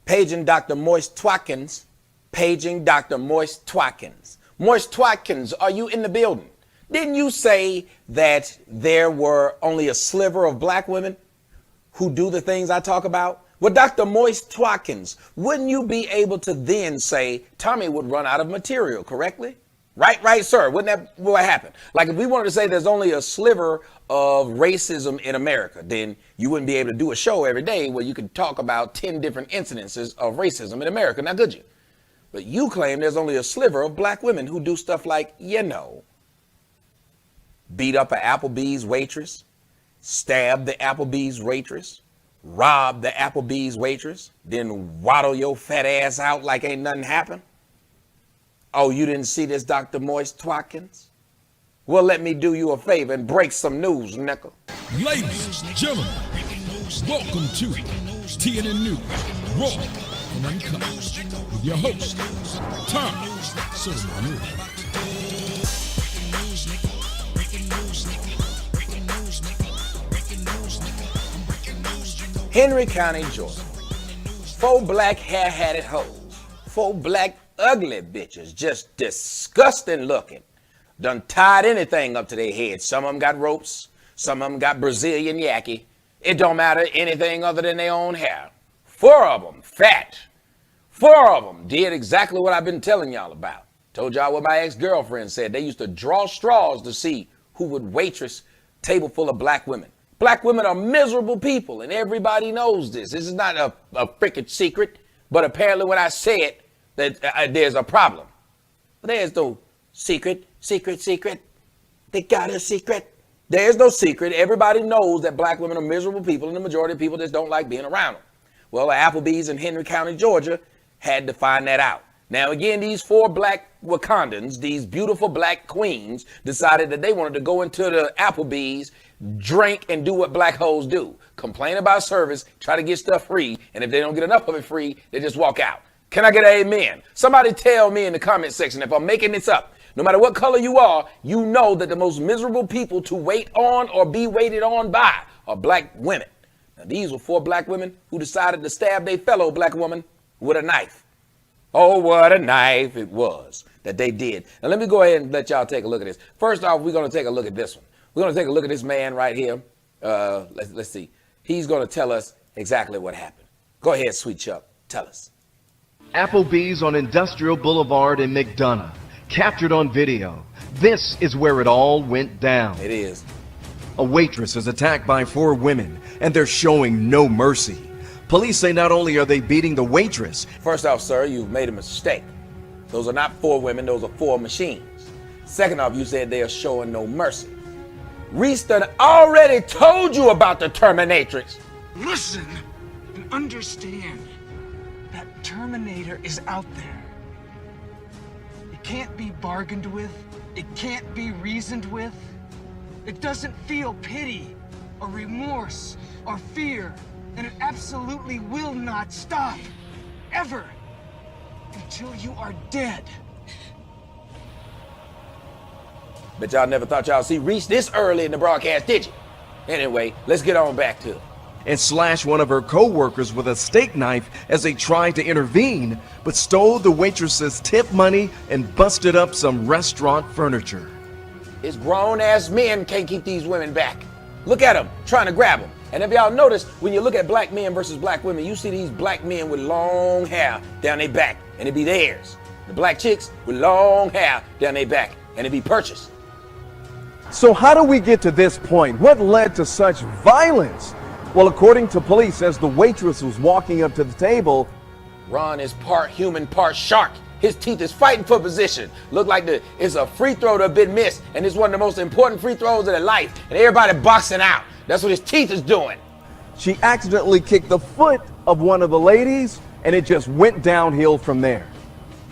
Paging Dr. Moist Twatkins. Paging Dr. Moist Twatkins. Moist Twatkins, are you in the building? Didn't you say that there were only a sliver of black women who do the things I talk about? Well, Dr. Moist Twatkins, wouldn't you be able to then say Tommy would run out of material, correctly? Right, sir. Wouldn't that what happened? Like if we wanted to say there's only a sliver of racism in America, then you wouldn't be able to do a show every day where you could talk about 10 different incidences of racism in America. Now, could you? But you claim there's only a sliver of black women who do stuff like, beat up an Applebee's waitress, stab the Applebee's waitress, rob the Applebee's waitress, then waddle your fat ass out like ain't nothing happened. Oh, you didn't see this, Dr. Moist Twatkins? Well, let me do you a favor and break some news, nickel. Ladies and gentlemen, welcome to TNN News, Raw and Uncut, with your host, Tom Sotomayor. Henry County, Georgia. 4 black hair-hatted hoes. 4 black ugly bitches, just disgusting looking. Done tied anything up to their heads. Some of them got ropes. Some of them got Brazilian yaki. It don't matter anything other than their own hair. 4 of them fat. 4 of them did exactly what I've been telling y'all about. Told y'all what my ex-girlfriend said. They used to draw straws to see who would waitress table full of black women. Black women are miserable people, and everybody knows this. This is not a freaking secret, but apparently when I say it, that there's a problem. But there's no secret. They got a secret. There's no secret. Everybody knows that black women are miserable people, and the majority of people just don't like being around them. Well, the Applebee's in Henry County, Georgia, had to find that out. Now, again, these 4 black Wakandans, these beautiful black queens, decided that they wanted to go into the Applebee's, drink, and do what black hoes do. Complain about service, try to get stuff free, and if they don't get enough of it free, they just walk out. Can I get an amen? Somebody tell me in the comment section if I'm making this up. No matter what color you are, you know that the most miserable people to wait on or be waited on by are black women. Now, these were 4 black women who decided to stab their fellow black woman with a knife. Oh, what a knife it was that they did. Now, let me go ahead and let y'all take a look at this. First off, we're going to take a look at this one. We're going to take a look at this man right here. Let's see. He's going to tell us exactly what happened. Go ahead, Sweet Chuck. Tell us. Applebee's on Industrial Boulevard in McDonough. Captured on video. This is where it all went down. It is. A waitress is attacked by 4 women, and they're showing no mercy. Police say not only are they beating the waitress. First off, sir, you've made a mistake. Those are not 4 women, those are 4 machines. Second off, you said they are showing no mercy. Reese done already told you about the Terminatrix. Listen and understand that Terminator is out there. It can't be bargained with. It can't be reasoned with. It doesn't feel pity or remorse or fear. And it absolutely will not stop, ever, until you are dead. Bet y'all never thought y'all see Reese this early in the broadcast, did you? Anyway, let's get on back to it. And slashed one of her co-workers with a steak knife as they tried to intervene, but stole the waitress's tip money and busted up some restaurant furniture. It's grown-ass men can't keep these women back. Look at them, trying to grab them. And if y'all notice, when you look at black men versus black women, you see these black men with long hair down their back, and it be theirs. The black chicks with long hair down their back, and it be purchased. So how do we get to this point? What led to such violence? Well, according to police, as the waitress was walking up to the table, Ron is part human, part shark. His teeth is fighting for position. Look like it's a free throw that been missed, and it's one of the most important free throws of their life, and everybody boxing out. That's what his teeth is doing. she accidentally kicked the foot of one of the ladies, and it just went downhill from there.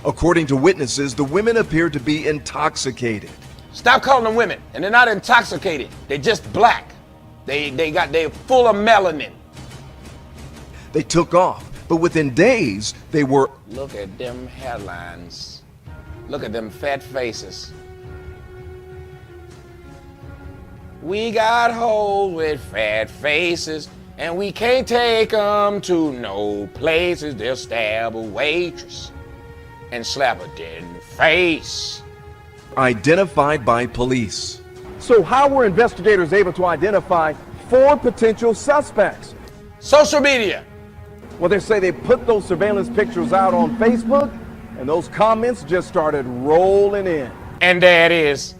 According to witnesses, the women appeared to be intoxicated. Stop calling them women, and they're not intoxicated. They're just black. They're full of melanin. They took off, but within days, they were... Look at them headlines. Look at them fat faces. We got hoes with fat faces. And we can't take 'em to no places. They'll stab a waitress and slap her dead in the face. Identified by police. So how were investigators able to identify 4 potential suspects? Social media. Well, they say they put those surveillance pictures out on Facebook, and those comments just started rolling in. And there it is.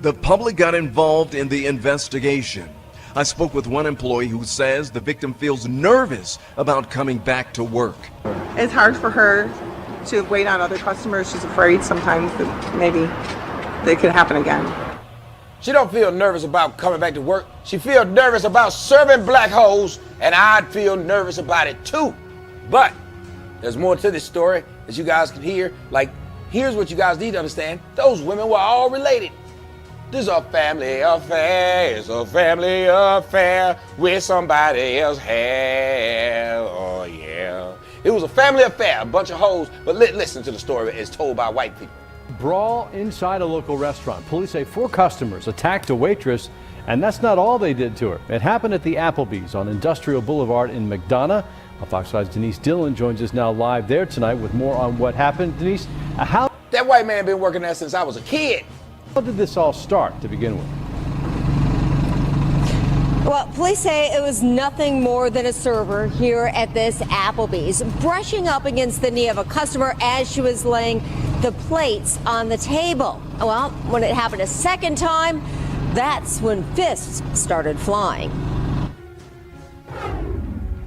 The public got involved in the investigation. I spoke with one employee who says the victim feels nervous about coming back to work. It's hard for her to wait on other customers. She's afraid sometimes that maybe it could happen again. She don't feel nervous about coming back to work. She feels nervous about serving black hoes, and I'd feel nervous about it too. But there's more to this story, as you guys can hear. Like, here's what you guys need to understand. Those women were all related. This is a family affair. It's a family affair with somebody else's hair. Oh, yeah. It was a family affair, a bunch of hoes. But listen to the story as told by white people. Brawl inside a local restaurant. Police say 4 customers attacked a waitress, and that's not all they did to her. It happened at the Applebee's on Industrial Boulevard in McDonough. Fox 5's Denise Dillon joins us now live there tonight with more on what happened. Denise, how That white man been working there since I was a kid. did this all start to begin with? Well, police say it was nothing more than a server here at this Applebee's brushing up against the knee of a customer as she was laying the plates on the table. Well, when it happened a second time, that's when fists started flying.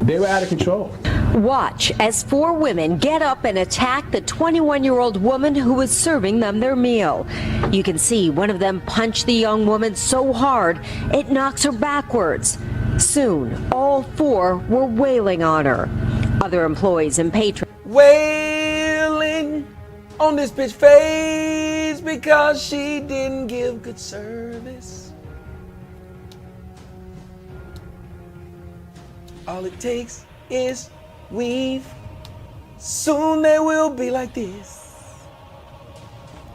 They were out of control. Watch as 4 women get up and attack the 21-year-old woman who was serving them their meal. You can see one of them punch the young woman so hard it knocks her backwards. Soon, all 4 were wailing on her. Other employees and patrons Wailing on this bitch face because she didn't give good service. All it takes is weave. Soon they will be like this.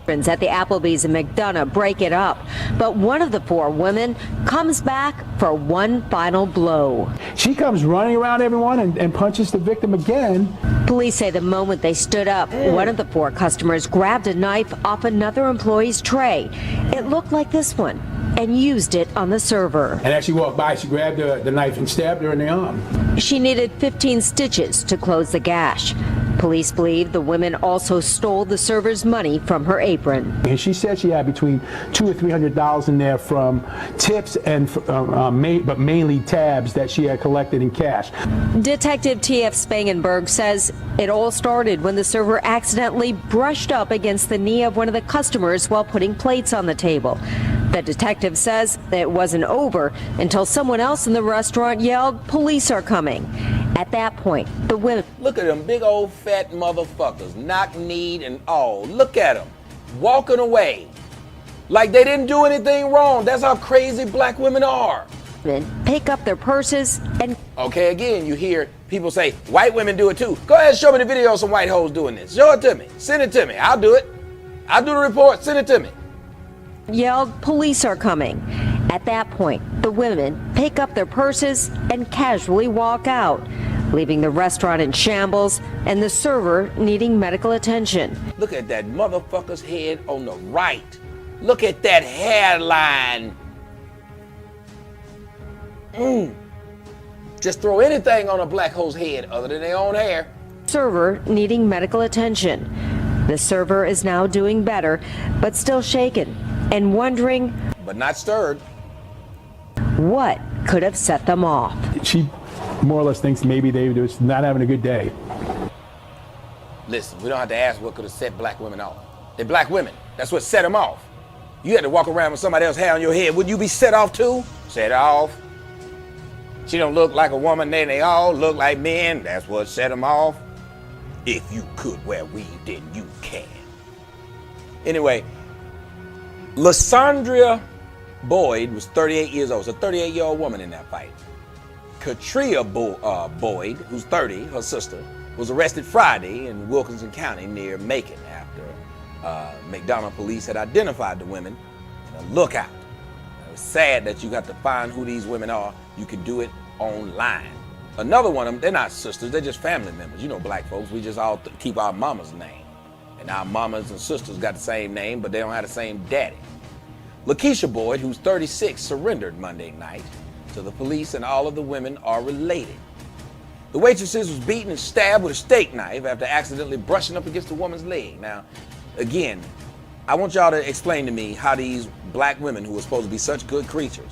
at the Applebee's in McDonough break it up, but one of the 4 women comes back for one final blow. She comes running around everyone and punches the victim again. Police say the moment they stood up, one of the 4 customers grabbed a knife off another employee's tray. It looked like this one and used it on the server. And as she walked by, she grabbed the knife and stabbed her in the arm. She needed 15 stitches to close the gash. Police believe the women also stole the server's money from her apron. And she said she had between $200 or $300 in there from tips and but mainly tabs that she had collected in cash. Detective T.F. Spangenberg says it all started when the server accidentally brushed up against the knee of one of the customers while putting plates on the table. The detective says it wasn't over until someone else in the restaurant yelled, "Police are coming." At that point, the women... Look at them big old fat motherfuckers, knock-kneed and all. Look at them, walking away like they didn't do anything wrong. That's how crazy black women are. pick up their purses and... Okay, again, you hear people say, white women do it too. Go ahead and show me the video of some white hoes doing this. Show it to me. Send it to me. I'll do it. I'll do the report. Send it to me. Yelled, "Police are coming." At that point, the women pick up their purses and casually walk out, leaving the restaurant in shambles and the server needing medical attention. Look at that motherfucker's head on the right. Look at that hairline. Just throw anything on a black hoe's head other than their own hair. Server needing medical attention. The server is now doing better, but still shaken and wondering, but not stirred, what could have set them off. She more or less thinks maybe they were just not having a good day. Listen, we don't have to ask what could have set black women off. They're black women. That's what set them off. You had to walk around with somebody else's hair on your head. Would you be set off too? Set off. She don't look like a woman, then they all look like men. That's what set them off. If you could wear weave, then you can. Anyway, Lysandria Boyd was 38 years old. It's a 38-year-old woman in that fight. Katria Boyd, who's 30, her sister, was arrested Friday in Wilkinson County near Macon after McDonough police had identified the women in a lookout. It was sad that you got to find who these women are. You can do it online. Another one of them, they're not sisters, they're just family members. You know, black folks, we just all keep our mama's name. And our mamas and sisters got the same name, but they don't have the same daddy. Lakeisha Boyd, who's 36, surrendered Monday night to the police, and all of the women are related. The waitresses was beaten and stabbed with a steak knife after accidentally brushing up against a woman's leg. Now, again, I want y'all to explain to me how these black women who are supposed to be such good creatures,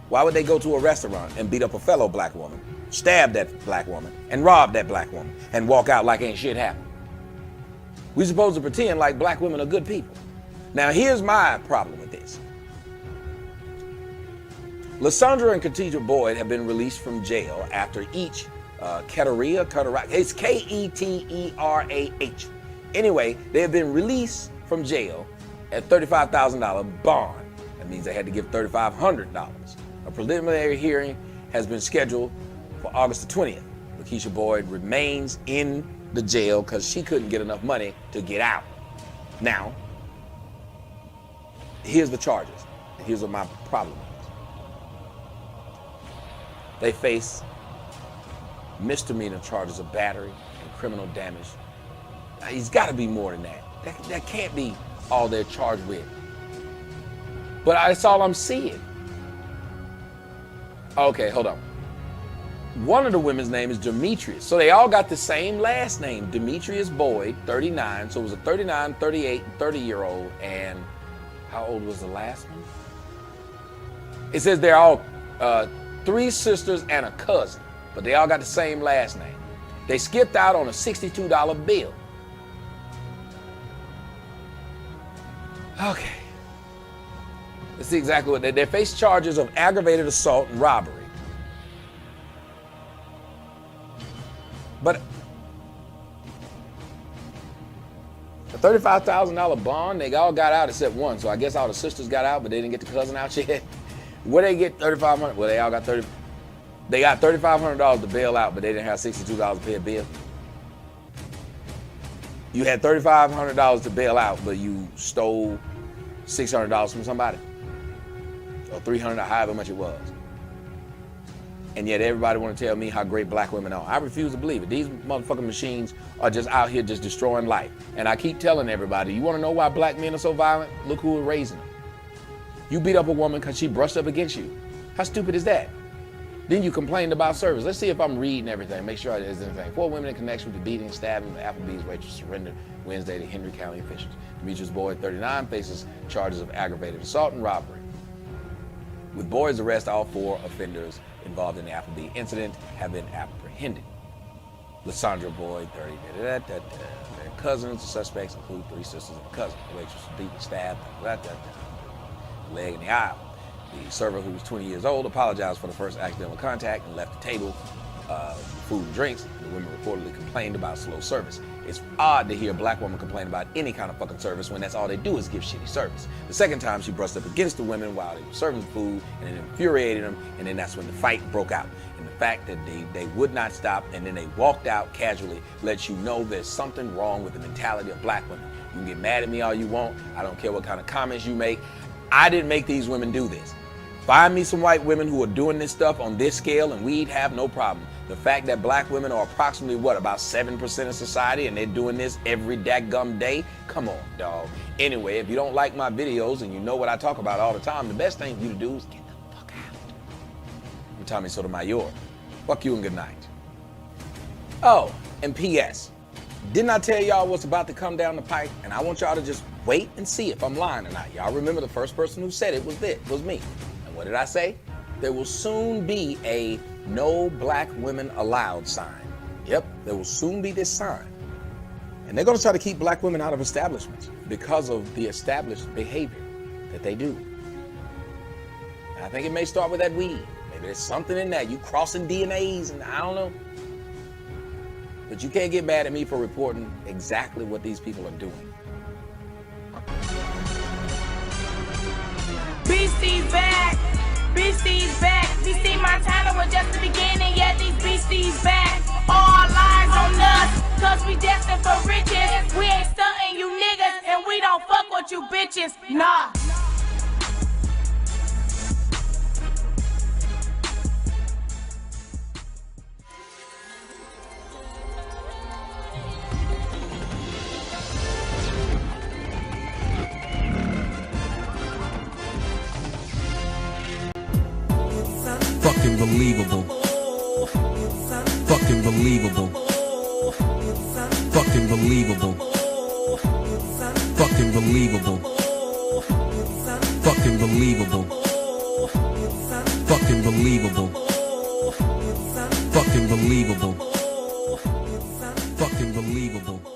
why would they go to a restaurant and beat up a fellow black woman, stab that black woman, and rob that black woman, and walk out like ain't shit happened? We supposed to pretend like black women are good people. Now, here's my problem with this. Lysandra and Ketera Boyd have been released from jail after each Keterah, it's Keterah. Anyway, they have been released from jail at $35,000 bond. That means they had to give $3,500. A preliminary hearing has been scheduled for August the 20th. Lakeisha Boyd remains in the jail because she couldn't get enough money to get out. Now, here's the charges. Here's what my problem is. They face misdemeanor charges of battery and criminal damage. He's got to be more than that. That can't be all they're charged with. But that's all I'm seeing. Okay, hold on. One of the women's name is Demetrius. So they all got the same last name, Demetrius Boyd, 39. So it was a 39, 38, and 30-year-old. And how old was the last one? It says they're all 3 sisters and a cousin, but they all got the same last name. They skipped out on a $62 bill. Okay. Let's see exactly what they face charges of aggravated assault and robbery. But a $35,000 bond, they all got out except one. So I guess all the sisters got out, but they didn't get the cousin out yet. Where they get $3,500? Well, they all got They got $3,500 to bail out, but they didn't have $62 to pay a bill. You had $3,500 to bail out, but you stole $600 from somebody, or $300, however much it was. And yet everybody want to tell me how great black women are. I refuse to believe it. These motherfucking machines are just out here just destroying life. And I keep telling everybody, you want to know why black men are so violent? Look who are raising them. You beat up a woman because she brushed up against you. How stupid is that? Then you complained about service. Let's see if I'm reading everything. Make sure there's anything. 4 women in connection with the beating and stabbing of the Applebee's waitress surrendered Wednesday to Henry County officials. Demetrius Boyd, 39, faces charges of aggravated assault and robbery. With Boyd's arrest, all 4 offenders involved in the Applebee incident have been apprehended. Lysandra Boyd, 30, their cousins. The suspects include 3 sisters and a cousin. The waitress was beaten, stabbed, leg in the eye. The server, who was 20 years old, apologized for the first accidental contact and left the table, food and drinks. The women reportedly complained about slow service. It's odd to hear a black woman complain about any kind of fucking service when that's all they do is give shitty service. The second time, she brushed up against the women while they were serving the food, and it infuriated them, and then that's when the fight broke out. And the fact that they would not stop, and then they walked out casually, lets you know there's something wrong with the mentality of black women. You can get mad at me all you want. I don't care what kind of comments you make. I didn't make these women do this. Find me some white women who are doing this stuff on this scale and we'd have no problem. The fact that black women are approximately, about 7% of society, and they're doing this every dadgum day? Come on, dog. Anyway, if you don't like my videos and you know what I talk about all the time, the best thing for you to do is get the fuck out. I'm Tommy Sotomayor. Fuck you and good night. Oh, and P.S. Didn't I tell y'all what's about to come down the pike? And I want y'all to just wait and see if I'm lying or not. Y'all remember the first person who said it was me. And what did I say? There will soon be a no black women allowed sign. Yep, there will soon be this sign. And they're going to try to keep black women out of establishments because of the established behavior that they do. And I think it may start with that weed. Maybe there's something in that. You crossing DNAs and I don't know. But you can't get mad at me for reporting exactly what these people are doing. BC's back. BC's back. BC Montana was just the beginning. Yeah, these BC's back. All eyes on us, cause we destined for riches. We ain't stunting you niggas, and we don't fuck with you bitches. Nah. Fucking believable. Fucking believable. Fucking believable. Fucking believable. Fucking believable. Fucking believable. Fucking believable. Fucking believable.